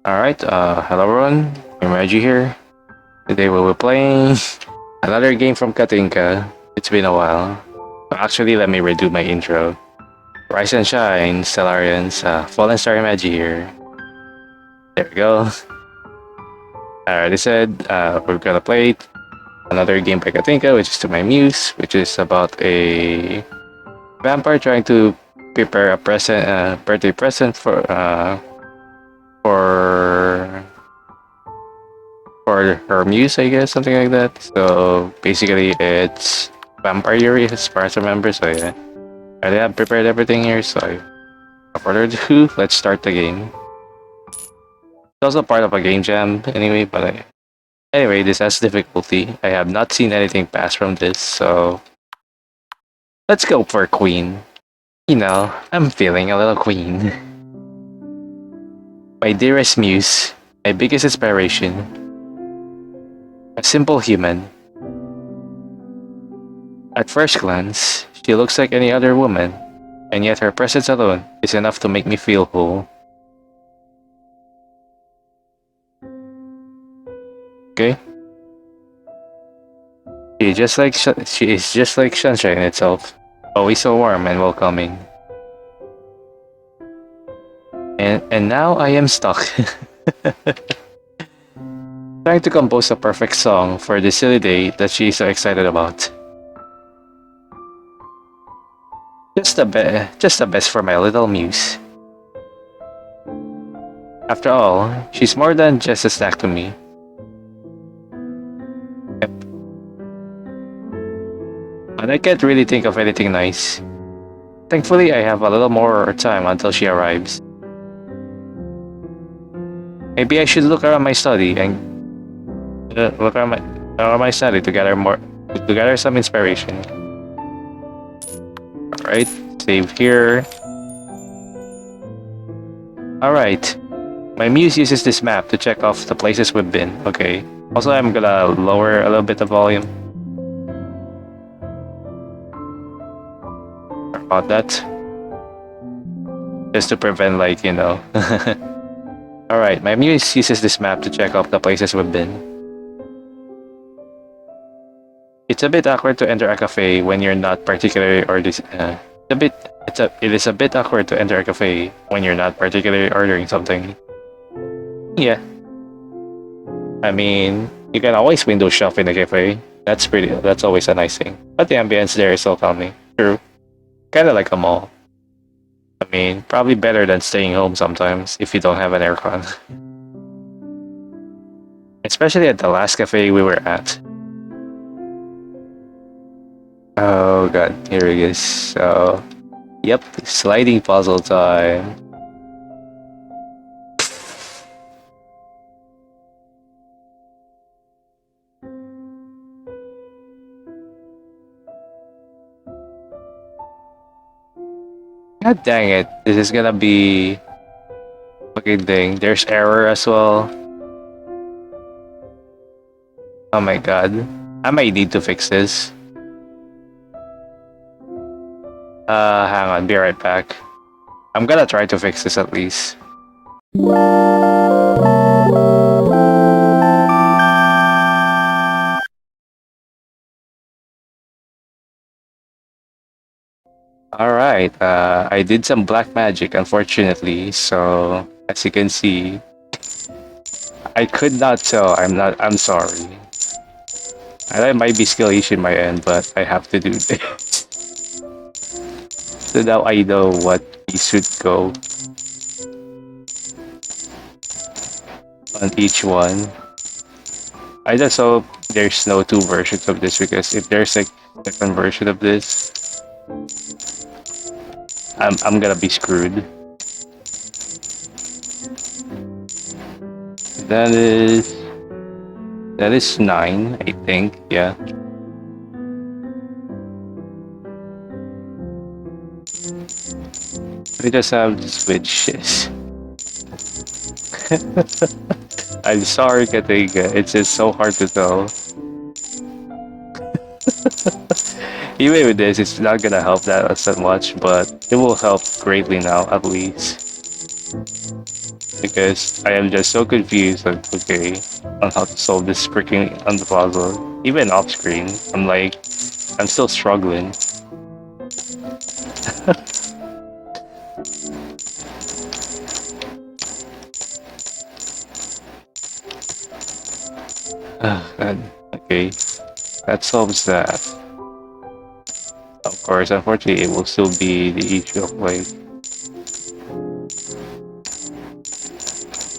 Alright, hello everyone. I'm Reggie here. Today we'll be playing another game from Kathinka. It's been a while. Actually, let me redo my intro. Rise and shine, Stellarians. Fallen Star Magi here. There we go. Alright, I said we're gonna play another game by Kathinka, which is To My Muse, which is about a vampire trying to prepare a birthday present for her muse, I guess, something like that. So basically, it's vampire Yuri, as far as I remember. So yeah, I have prepared everything here. So without further ado, let's start the game. It's also part of a game jam, anyway. Anyway, this has difficulty. I have not seen anything pass from this, so let's go for Queen. You know, I'm feeling a little Queen. My dearest muse, my biggest inspiration, a simple human. At first glance, she looks like any other woman, and yet her presence alone is enough to make me feel whole. Okay? She is just like sunshine itself, always so warm and welcoming. And now I am stuck. Trying to compose a perfect song for this silly day that she is so excited about. Just the best for my little muse. After all, she's more than just a snack to me. Yep. But I can't really think of anything nice. Thankfully, I have a little more time until she arrives. Maybe I should look around my study and around my study to gather some inspiration. Alright, save here. Alright. My muse uses this map to check off the places we've been. Okay. Also, I'm gonna lower a little bit the volume. About that. Just to prevent, like, you know. Alright, my muse uses this map to check off the places we've been. It's a bit awkward to enter a cafe when you're not particularly it is a bit awkward to enter a cafe when you're not particularly ordering something. Yeah. I mean, you can always window shop in a cafe. That's always a nice thing. But the ambience there is so calming. True. Kinda like a mall. I mean, probably better than staying home sometimes if you don't have an aircon. Especially at the last cafe we were at. Oh god, here it is. So, yep, sliding puzzle time. God dang it, this is gonna be fucking thing. There's error as well. Oh my god. I might need to fix this. Hang on, be right back. I'm gonna try to fix this at least. Alright, I did some black magic, unfortunately, so as you can see, I could not tell. I'm sorry. I know it might be skill issue in my end, but I have to do this. So now I know what we should go on each one. I just hope there's no two versions of this, because if there's a second version of this, I'm gonna be screwed. That is 9, I think. Yeah. We just have to switch this. I'm sorry, Kathinka. It's just so hard to tell. Even with this, it's not gonna help that much, but it will help greatly now, at least. because I am just so confused like okay on how to solve this freaking on the puzzle. Even off screen, I'm still struggling. God. Okay, that solves that. Of course, unfortunately, it will still be the issue of like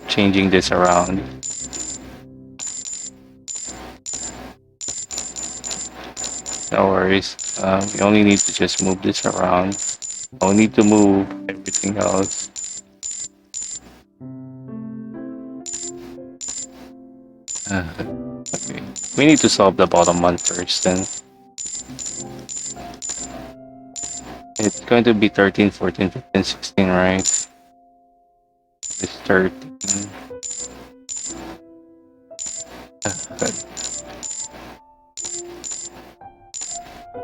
changing this around. No worries. We only need to just move this around. No need to move everything else. Okay. We need to solve the bottom one first then. It's going to be 13, 14, 15, 16, right? It's 13. Good.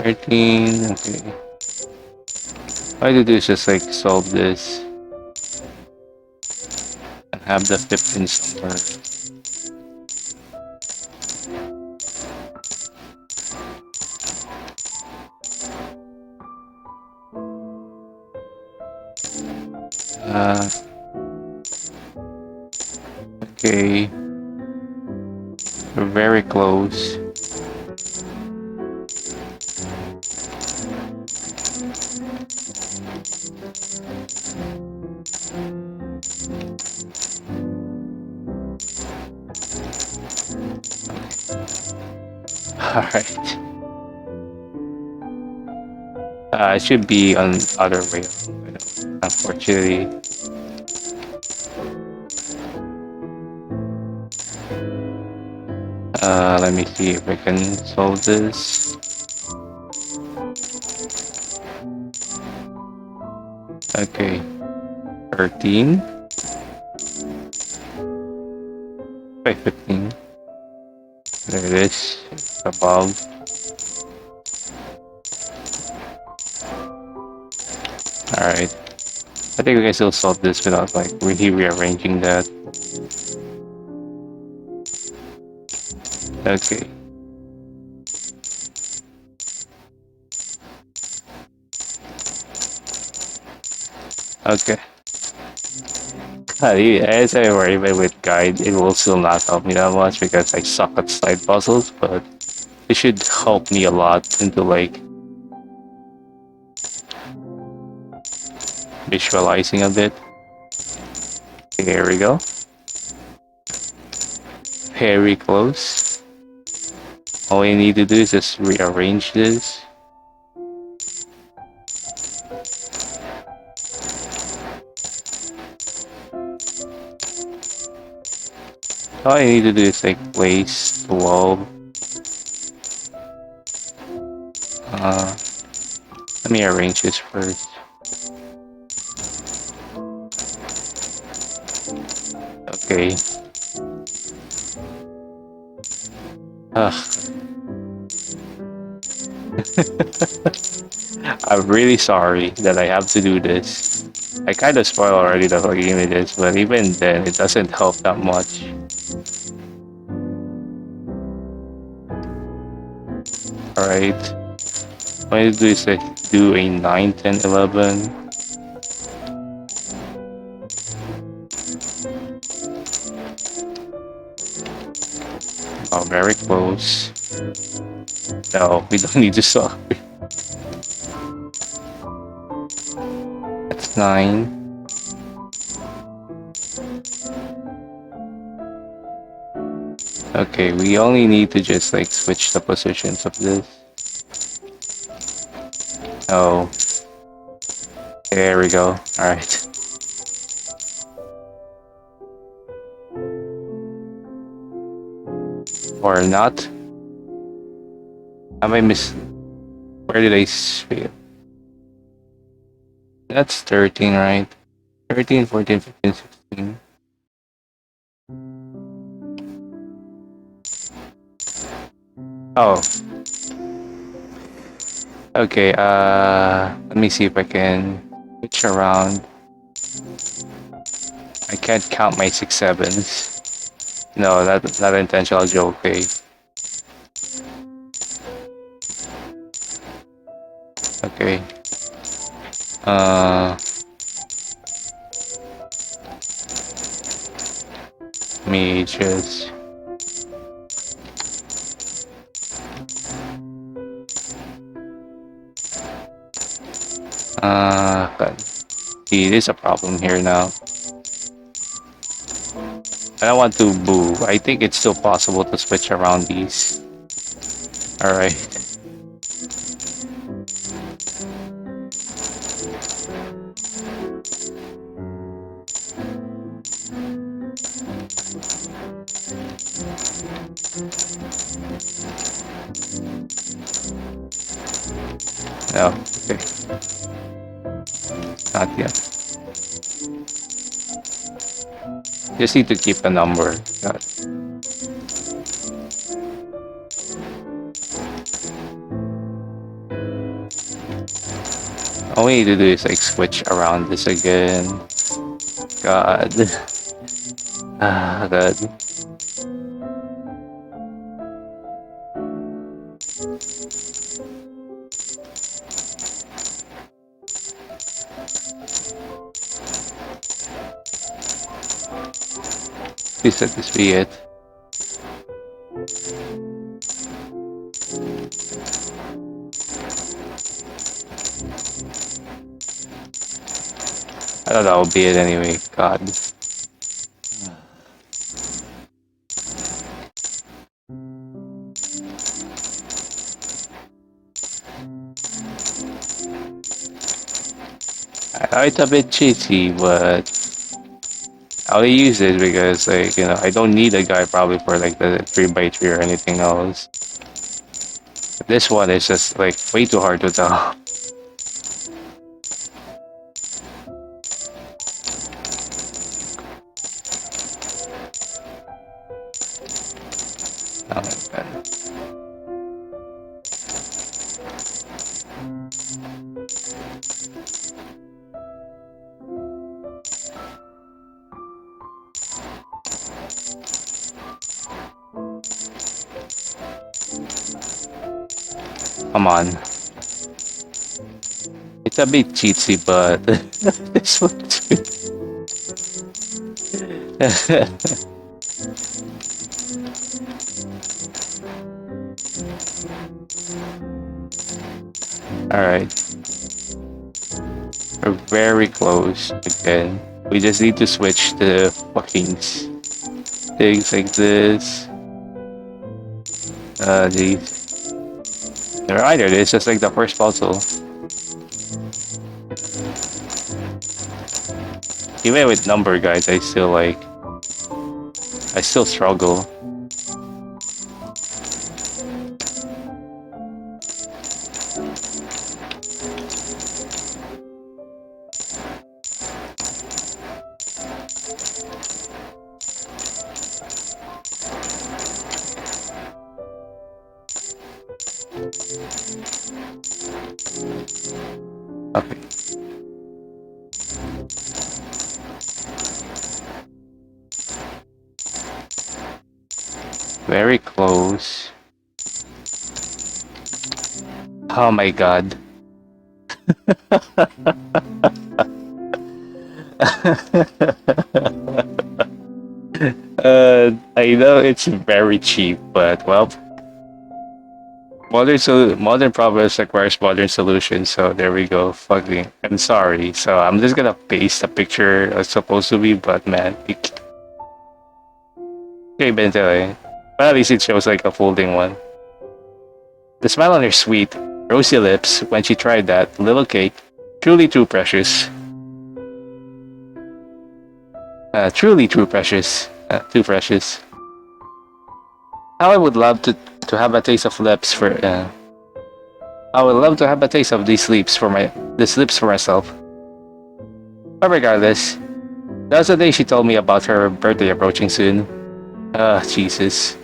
13, okay. All I have to do is just like solve this and have the 15 somewhere. Uh, okay. We're very close. Alright. It should be on other way. Unfortunately. Let me see if I can solve this. Okay. 13. Wait, 15. There it is. It's above. Alright. I think we can still solve this without like rearranging that. Okay. Okay. As I worry about with guide, it will still not help me that much because I suck at side puzzles, but it should help me a lot into like visualizing a bit. Here we go. Very close. All you need to do is just rearrange this. All you need to do is like place the wall. Let me arrange this first. Okay. Ugh. I'm really sorry that I have to do this. I kind of spoiled already the fucking images, but even then, it doesn't help that much. Alright. What I do is like do a 9, 10, 11. Oh, very close. No, we don't need to solve. That's 9. Okay, we only need to just like switch the positions of this. Oh. There we go. Alright. Or not. Have I missed? Where did I fail? That's 13, right? 13, 14, 15, 16. Oh. Okay, let me see if I can switch around. I I can't count my 6 7s. No, not an intentional joke, okay? Okay. Let me just... God. See, there's a problem here now. I don't want to boo. I think it's still possible to switch around these. Alright. No, okay. Not yet. Just need to keep a number. God. All we need to do is like switch around this again. God. God. Please let this be it. I thought that would be it anyway. God. I know it's a bit cheesy, but I only use it because, like, you know, I don't need a guy probably for like the 3x3 or anything else. But this one is just like way too hard to tell. Oh my God. Come on. It's a bit cheesy, but this one's good. Alright. We're very close again. We just need to switch the fucking things like this. These. They're either it's just like the first puzzle. Even with number guys, I still struggle. Okay. Very close. Oh my God. I know it's very cheap, but well, modern problems requires modern solutions. So there we go. Fucking, I'm sorry. So I'm just gonna paste the picture it's supposed to be, but man, okay, Bente. But at least it shows like a folding one. The smile on her sweet, rosy lips when she tried that little cake, truly too precious. Truly too precious. Too precious. How I would love to have a taste of lips for. I would love to have a taste of these lips for myself. But regardless, that was the day she told me about her birthday approaching soon. Jesus.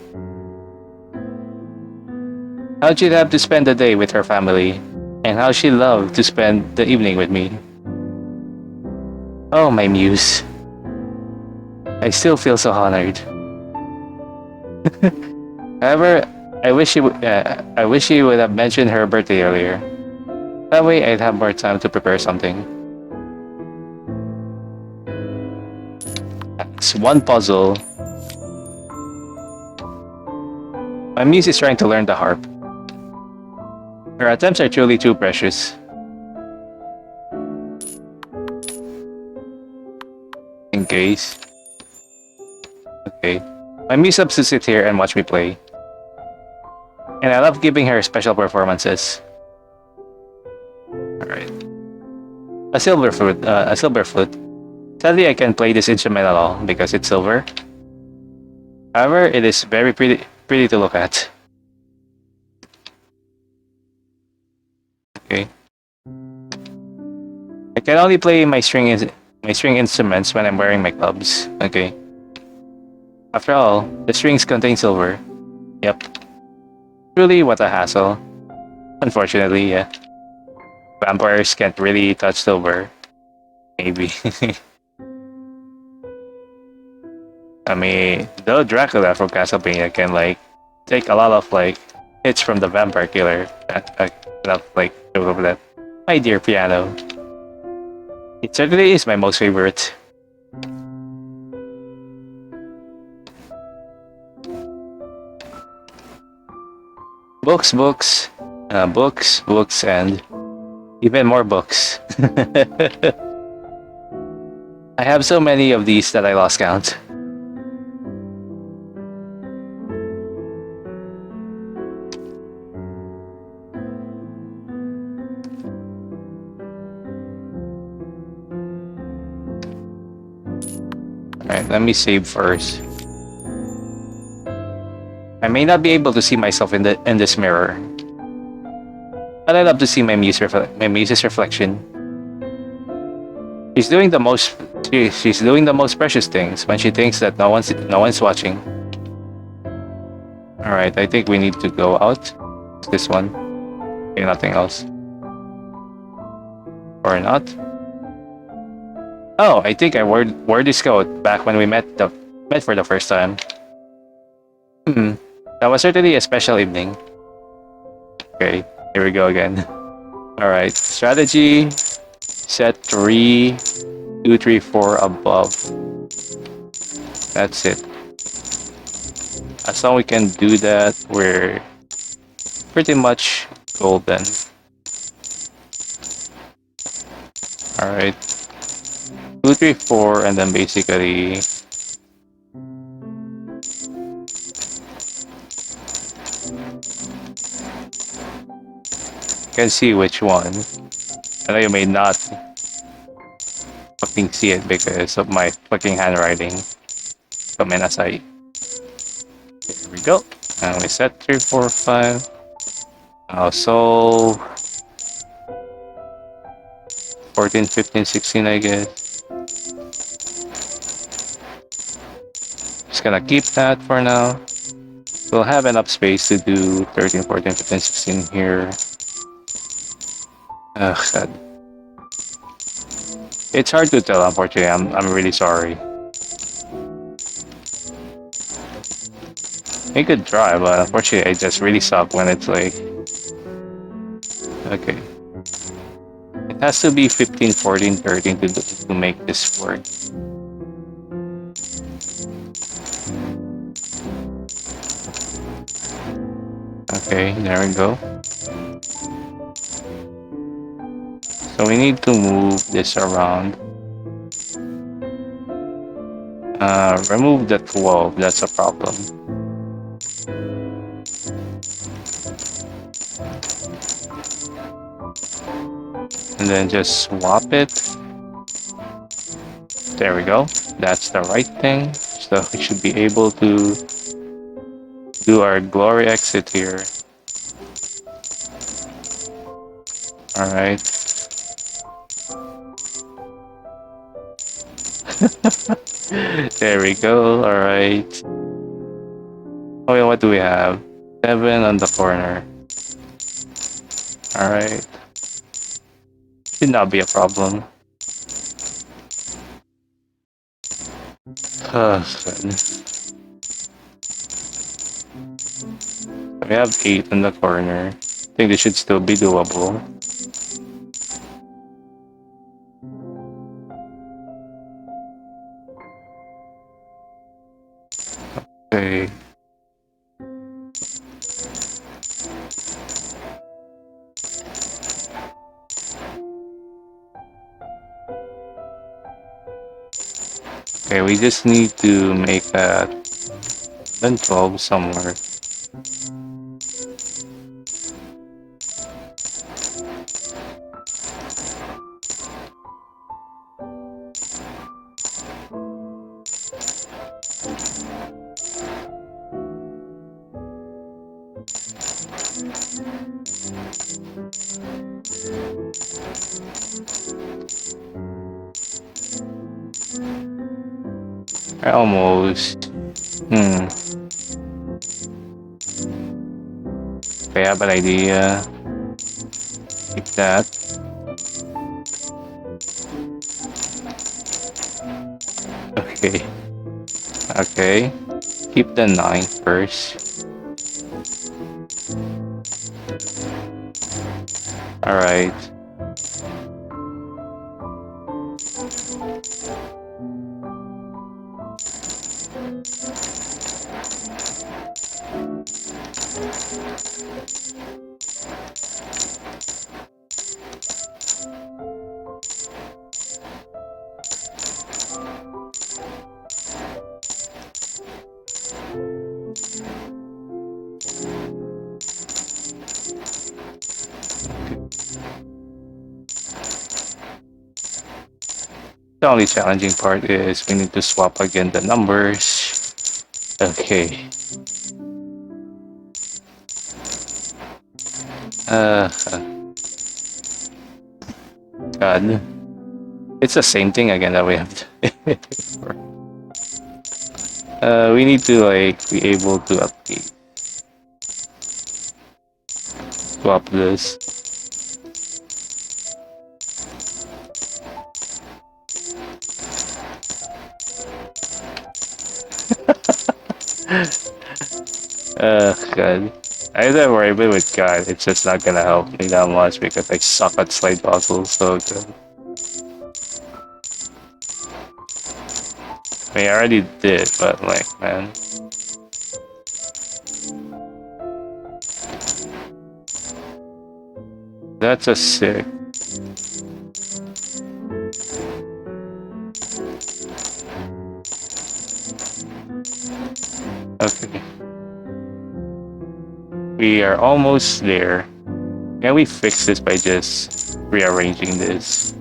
How she'd have to spend the day with her family, and how she loved to spend the evening with me. Oh, my muse. I still feel so honored. However, I wish he would have mentioned her birthday earlier. That way, I'd have more time to prepare something. It's one puzzle. My muse is trying to learn the harp. Her attempts are truly too precious. In case. Okay. My muse loves to sit here and watch me play. And I love giving her special performances. Alright. A silver flute. Sadly, I can't play this instrument at all because it's silver. However, it is very pretty to look at. Okay. I can only play my string instruments when I'm wearing my gloves. Okay. After all, the strings contain silver. Yep. Truly, what a hassle. Unfortunately, yeah. Vampires can't really touch silver. Maybe. I mean, though Dracula from Castlevania can like take a lot of like hits from the vampire killer. Like over that. My dear piano. It certainly is my most favorite. Books, books, and even more books. I have so many of these that I lost count. Alright, let me save first. I may not be able to see myself in this mirror, but I love to see my muse's reflection. She's doing the most precious things when she thinks that no one's watching. All right, I think we need to go out. This one, okay, nothing else, or not. Oh, I think I wore this coat back when we met for the first time. That was certainly a special evening. Okay, here we go again. Alright, strategy. Set 3, 2, 3, 4 above. That's it. As long as we can do that, we're pretty much golden. Alright. 2, 3, 4, and then basically can see which one. I know you may not fucking see it because of my fucking handwriting. Here we go. And we set 3, 4, 5. Now solve 14, 15, 16, I guess. Just gonna keep that for now. We'll have enough space to do 13, 14, 15, 16 here. Ugh, God. It's hard to tell, unfortunately. I'm really sorry. I could try, but unfortunately I just really suck when it's like... Okay. It has to be 15, 14, 13 to make this work. Okay, there we go. So we need to move this around. Remove the 12, that's a problem. And then just swap it. There we go. That's the right thing. So we should be able to do our glory exit here. Alright. There we go. Alright. Oh, what do we have? 7 on the corner. Alright. Should not be a problem. We have 8 in the corner. I think this should still be doable. Okay. Okay, we just need to make a then 12 somewhere. Almost. I have an idea. Keep that. Okay. Okay. Keep the 9 first. Alright. The only challenging part is we need to swap again the numbers. Okay. God. It's the same thing again that we have to we need to like be able to update. Swap this. God. I don't worry about with God. It's just not gonna help me that much because I suck at slide puzzles. So good. I mean, I already did, but like, man. That's a sick. Okay. We are almost there. Can we fix this by just rearranging this?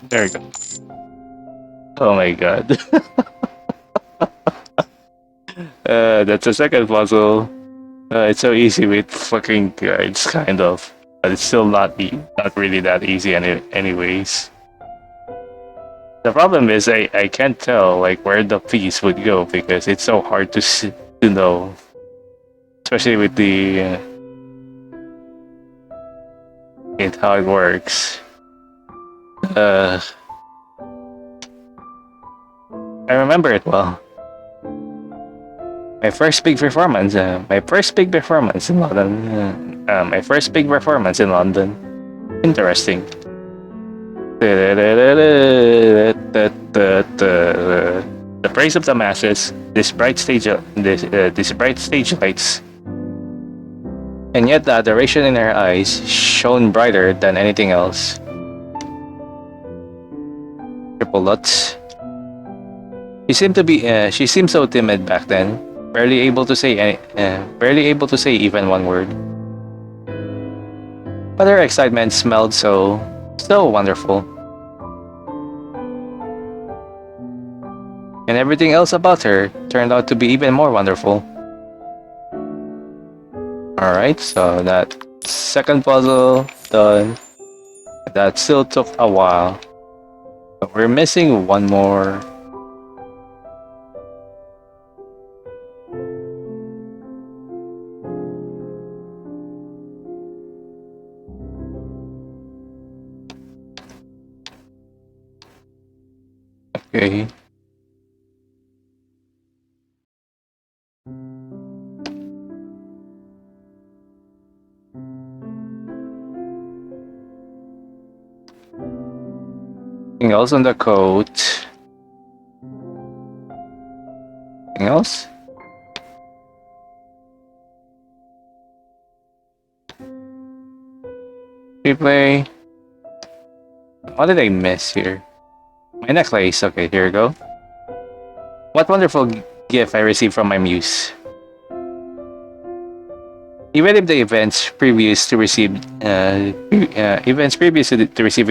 There we go. Oh my god. That's a second puzzle. It's so easy with fucking guides, kind of. But it's still not really that easy anyways. The problem is I can't tell like where the piece would go because it's so hard to know. Especially with the how it works. I remember it well. My first big performance in London. My first big performance in London. Interesting. The praise of the masses, this bright stage lights, and yet the adoration in her eyes shone brighter than anything else. Triple Lutz. She seemed so timid back then, barely able to say even one word. But her excitement smelled so wonderful. And everything else about her turned out to be even more wonderful. Alright, so that second puzzle done. That still took a while. But we're missing one more. Okay. Anything else on the coat? Anything else? Replay. What did I miss here? My necklace. Okay, here we go. What wonderful gift I received from my muse. Even if the events previous to receiving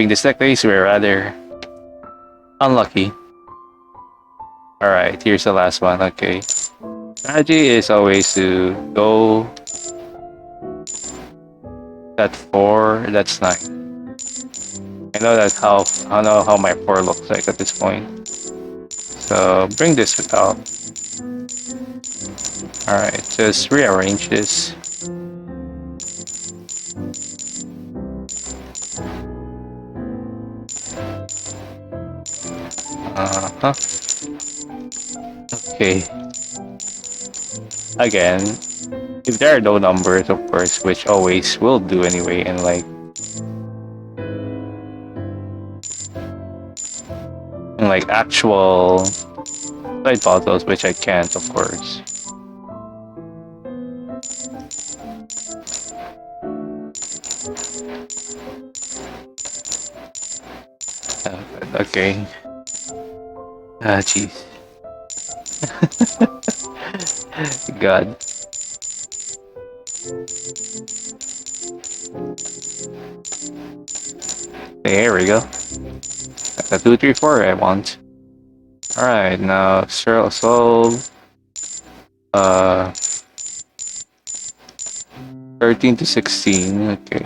this necklace were rather unlucky. Alright, here's the last one. Okay. Strategy is always to go that 4, that's 9. I know how my 4 looks like at this point. So bring this out. Alright, just rearrange this. Uh-huh. Okay. Again, if there are no numbers, of course, which always will do anyway, and like actual side puzzles, which I can't, of course. Okay. Ah, jeez. God. There we go. That's a 2, 3, 4 I want. Alright, now solve 13 to 16. Okay.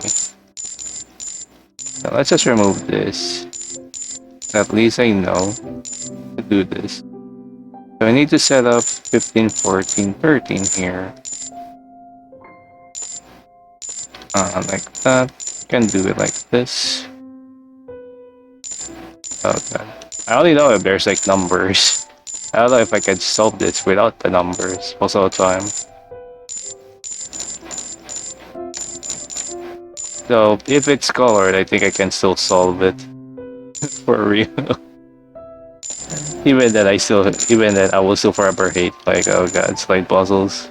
So let's just remove this. At least I know to do this. So I need to set up 15, 14, 13 here. Like that. Can do it like this. Okay. I only know if there's like numbers. I don't know if I can solve this without the numbers most of the time. So if it's colored, I think I can still solve it. For real. Even that I will still forever hate, like, oh god, slide puzzles.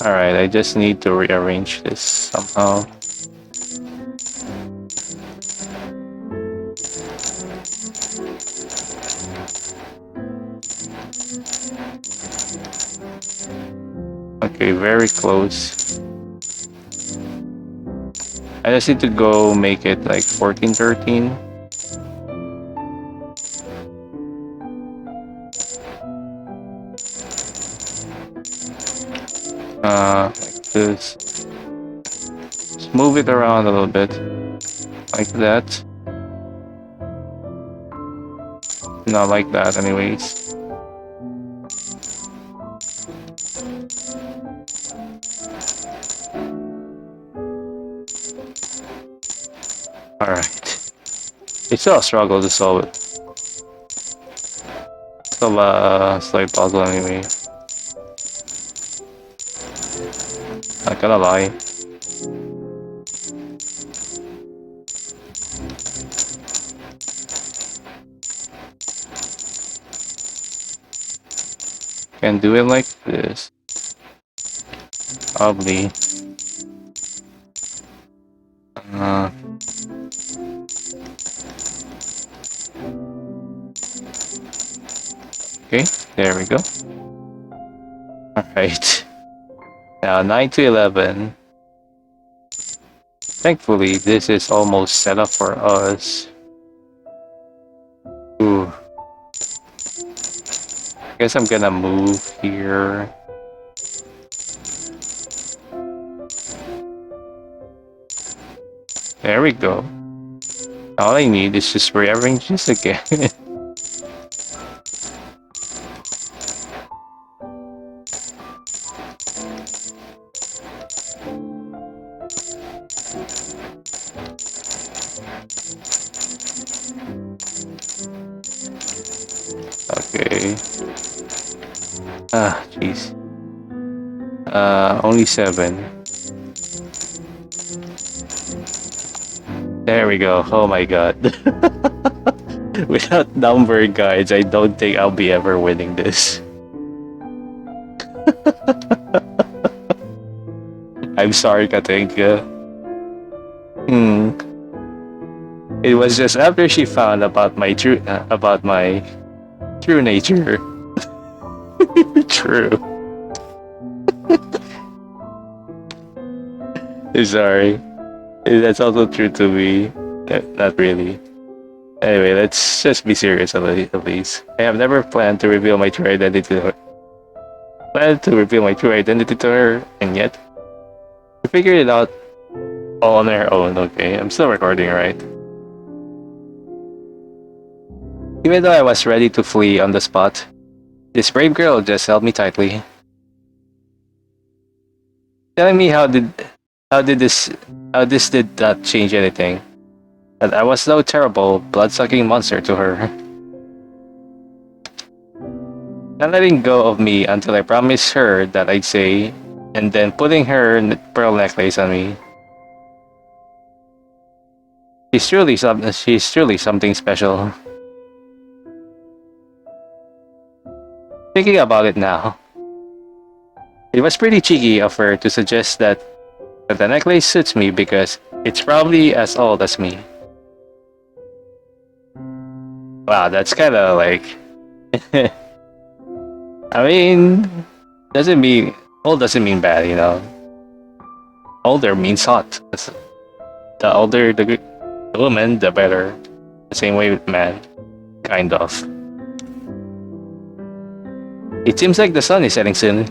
Alright, I just need to rearrange this somehow. Okay, very close. I just need to go make it like 14, 13. Like this. Just move it around a little bit. Like that. Not like that anyways. Alright. It's still a struggle to solve it. Still a slight puzzle anyway. Not gonna lie. can do it like this. Probably. Uh, okay, there we go. Alright. Now 9 to 11. Thankfully, this is almost set up for us. Ooh. Guess I'm gonna move here. There we go. All I need is just rearrange this again. Okay. Ah, jeez. Only 7. There we go. Oh my god. Without number guides, I don't think I'll be ever winning this. I'm sorry, Kathinka. It was just after she found about my true nature. True. Sorry. That's also true to me. Not really. Anyway, let's just be serious at least. I have never planned to reveal my true identity to her. And yet we figured it out all on our own. Okay, I'm still recording, right? Even though I was ready to flee on the spot, this brave girl just held me tightly, telling me how did this did not change anything. That I was no terrible, blood-sucking monster to her. Not letting go of me until I promised her that I'd say, and then putting her pearl necklace on me. She's truly something special. Thinking about it now, it was pretty cheeky of her to suggest that the necklace suits me because it's probably as old as me. Wow, that's kind of like. I mean, old doesn't mean bad, you know. Older means hot. The older the woman, the better. The same way with man, kind of. It seems like the sun is setting soon.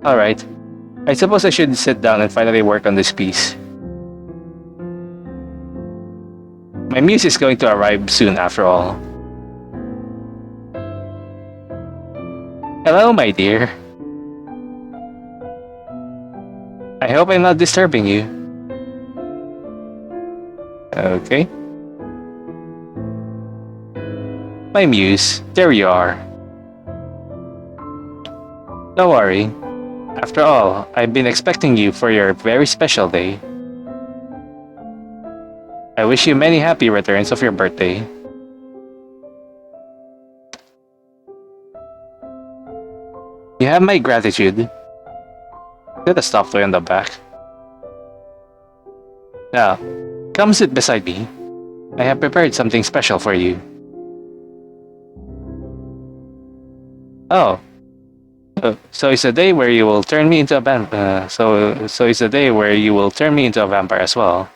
Alright, I suppose I should sit down and finally work on this piece. My muse is going to arrive soon after all. Hello, my dear. I hope I'm not disturbing you. Okay. My muse, there you are. Don't worry. After all, I've been expecting you for your very special day. I wish you many happy returns of your birthday. You have my gratitude. Get a stuffed toy on the back. Now, come sit beside me. I have prepared something special for you. Oh. So it's a day where you will turn me into a vampire. So it's a day where you will turn me into a vampire as well.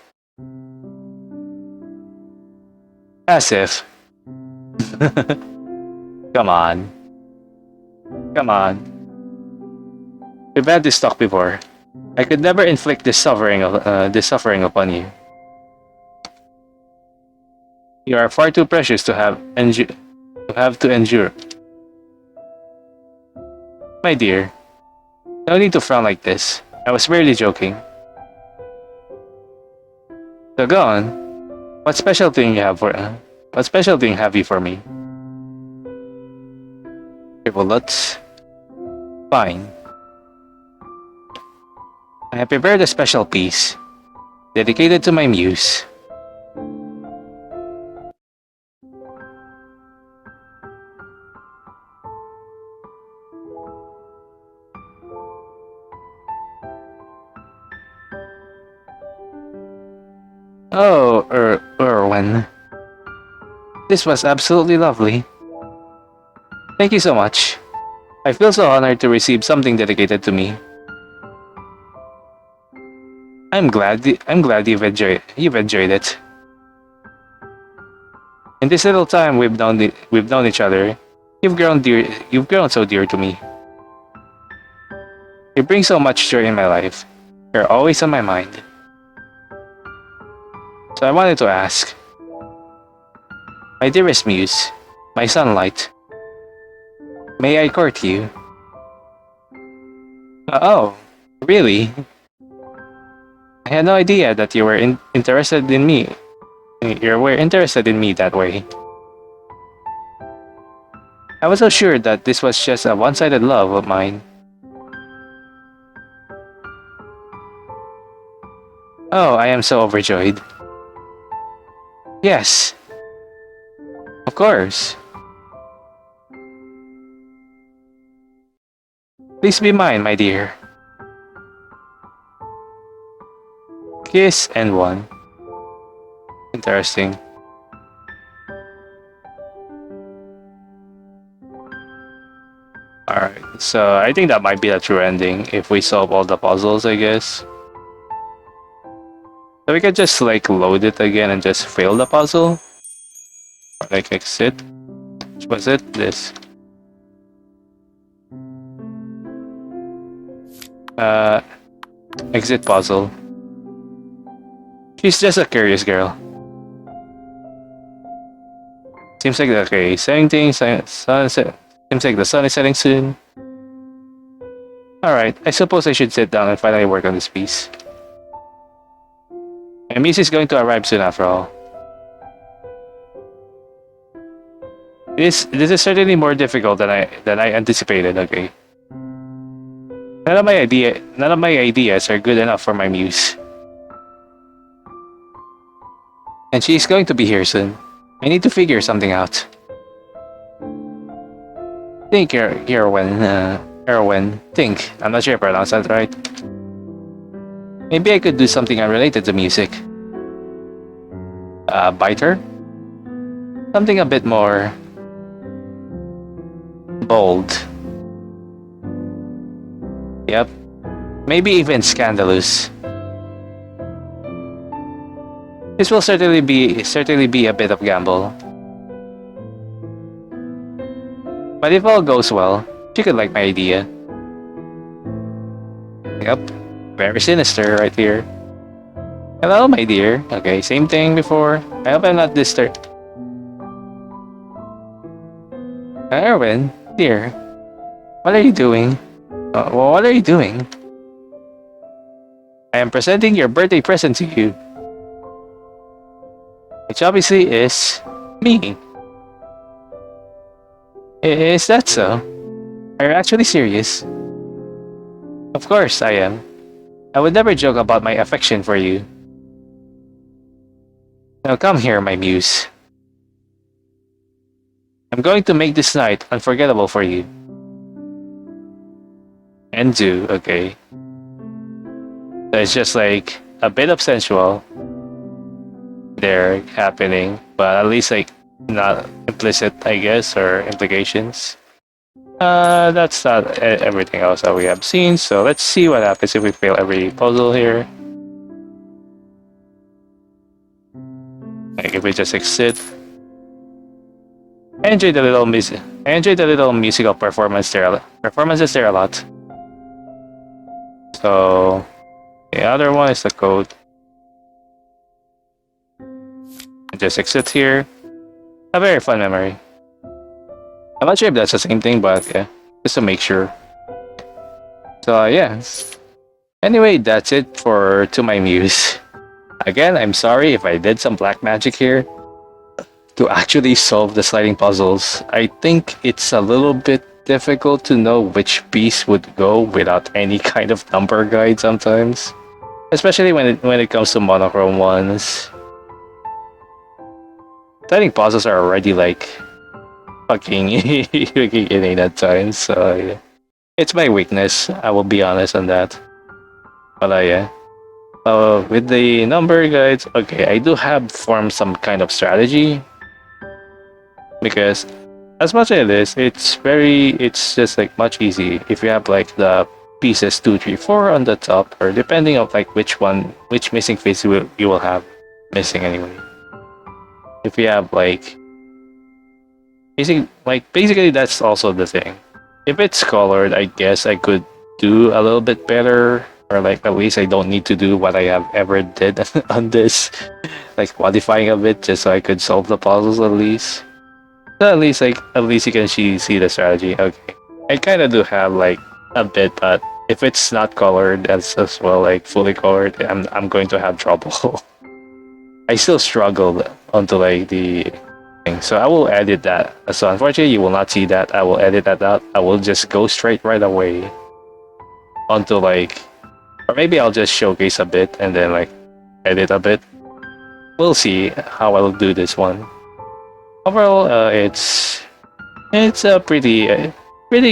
As if. Come on. Come on. We've had this talk before. I could never inflict this suffering upon you. You are far too precious to have to endure. My dear, no need to frown like this. I was merely joking. So go on. What special thing have you for me? Frivolous. Fine. I have prepared a special piece dedicated to my muse. Oh, Eurwen. This was absolutely lovely. Thank you so much. I feel so honored to receive something dedicated to me. I'm glad you've enjoyed it. In this little time we've known each other, you've grown so dear to me. You bring so much joy in my life. You're always on my mind. So I wanted to ask, my dearest muse, my sunlight, may I court you? Oh, really? I had no idea that you were interested in me. You were interested in me that way. I was so sure that this was just a one-sided love of mine. Oh, I am so overjoyed. Yes, of course. Please be mine, my dear. Kiss and one. Interesting. Alright, so I think that might be the true ending if we solve all the puzzles, I guess. So we could just like load it again and just fail the puzzle. Or like exit. Which was it? This. Exit puzzle. She's just a curious girl. Seems like okay, sunset. Seems like the sun is setting soon. Alright, I suppose I should sit down and finally work on this piece. My niece is going to arrive soon after all. This is certainly more difficult than I anticipated, okay. None of my ideas are good enough for my muse. And she's going to be here soon. I need to figure something out. Think, Eurwen. Think. I'm not sure if I pronounced that right. Maybe I could do something unrelated to music. Biter? Something a bit more bold. Yep. Maybe even scandalous. This will certainly be a bit of gamble. But if all goes well, she could like my idea. Yep. Very sinister right here. Hello, my dear. Okay, same thing before. I hope I'm not disturbed. Eurwen, dear. What are you doing? Well, what are you doing? I am presenting your birthday present to you. Which obviously is me. Is that so? Are you actually serious? Of course I am. I would never joke about my affection for you. Now come here, my muse. I'm going to make this night unforgettable for you. And do, okay. So it's just like a bit of sensual there happening, but at least like not implicit, I guess, or implications. That's not everything else that we have seen, so let's see what happens if we fail every puzzle here. Like if we just exit. I enjoyed the little musical performances there a lot. So the other one is the code. Just exit here. A very fun memory. I'm not sure if that's the same thing, but yeah, just to make sure. So yeah. Anyway, that's it for To My Muse. Again, I'm sorry if I did some black magic here to actually solve the sliding puzzles. I think it's a little bit difficult to know which piece would go without any kind of number guide sometimes. Especially when it comes to monochrome ones. Sliding puzzles are already like fucking inane at times, so yeah. It's my weakness, I will be honest on that. But yeah. With the number guides, okay, I do have formed some kind of strategy because as much as it is, it's just like much easy if you have like the pieces 2, 3, 4 on the top, or depending on like which missing piece you will have missing anyway. If you have like basically that's also the thing. If it's colored, I guess I could do a little bit better, or like at least I don't need to do what I have ever did on this, like modifying a bit just so I could solve the puzzles at least. So at least you can see the strategy. Okay, I kind of do have like a bit, but if it's not colored as well, like fully colored, I'm going to have trouble. I still struggle onto like the thing, so I will edit that. So unfortunately, you will not see that. I will edit that out. I will just go straight right away onto like, or maybe I'll just showcase a bit and then like edit a bit. We'll see how I'll do this one. Overall, it's a pretty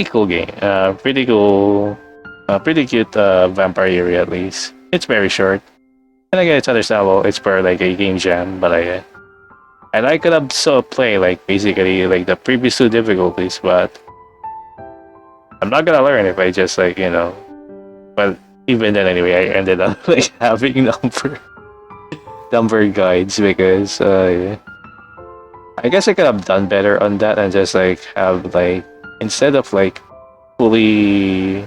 cool game. Pretty cute vampire area at least. It's very short, and again, it's understandable. It's for like a game jam, but I could have so play like basically like the previous 2 difficulties, but I'm not gonna learn if I just like But even then, anyway, I ended up like having number guides because I guess I could have done better on that and just like have like instead of like fully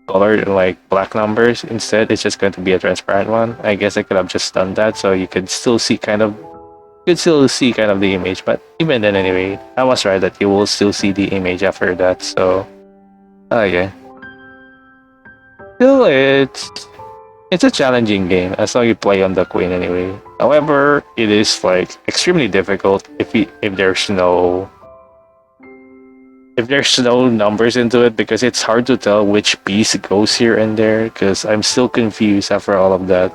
colored like black numbers, instead it's just going to be a transparent one. I guess I could have just done that so you could still see the image. But even then, anyway, I was right that you will still see the image after that. So, yeah. Still, it's a challenging game as long as you play on the queen anyway. However, it is like extremely difficult if there's no numbers into it because it's hard to tell which piece goes here and there because I'm still confused after all of that.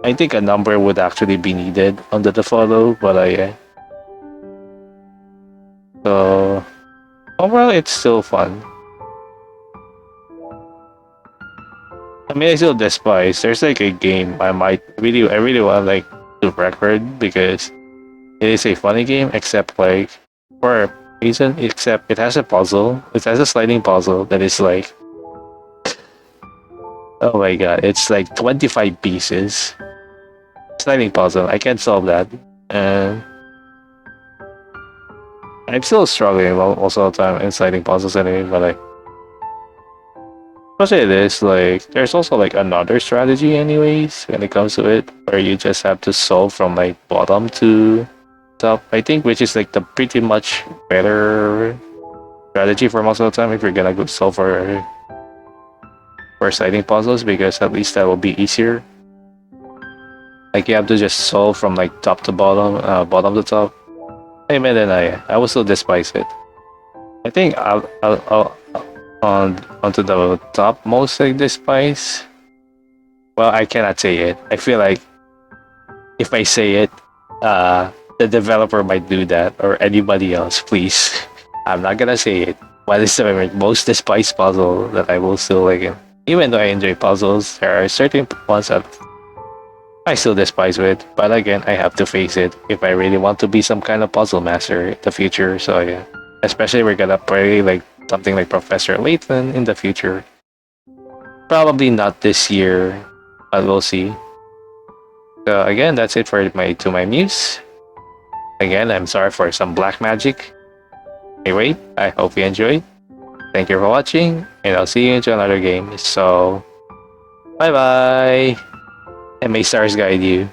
I think a number would actually be needed under the photo, but so overall it's still fun. I mean, I still despise. There's like a game I really want like to record because it is a funny game, except like for a reason, except it has a puzzle. It has a sliding puzzle that is like, oh my god, it's like 25 pieces. Sliding puzzle. I can't solve that, and I'm still struggling most of the time in sliding puzzles anyway. But like, especially it is like there's also like another strategy anyways when it comes to it where you just have to solve from like bottom to top, I think, which is like the pretty much better strategy for most of the time if you're gonna go solve for sliding puzzles, because at least that will be easier. Like you have to just solve from like top to bottom, bottom to top. Hey man, then I will still despise it. I think I'll onto the top most like despise. Well, I cannot say it. I feel like if I say it, the developer might do that or anybody else. Please, I'm not gonna say it. But it's the most despised puzzle that I will still like. Even though I enjoy puzzles, there are certain ones that I still despise with. But again, I have to face it if I really want to be some kind of puzzle master in the future. So yeah, especially we're gonna play like something like Professor Layton in the future. Probably not this year, but we'll see. So again, that's it for To My Muse. Again, I'm sorry for some black magic. Anyway, I hope you enjoyed. Thank you for watching, and I'll see you into another game. So, bye bye, and may stars guide you.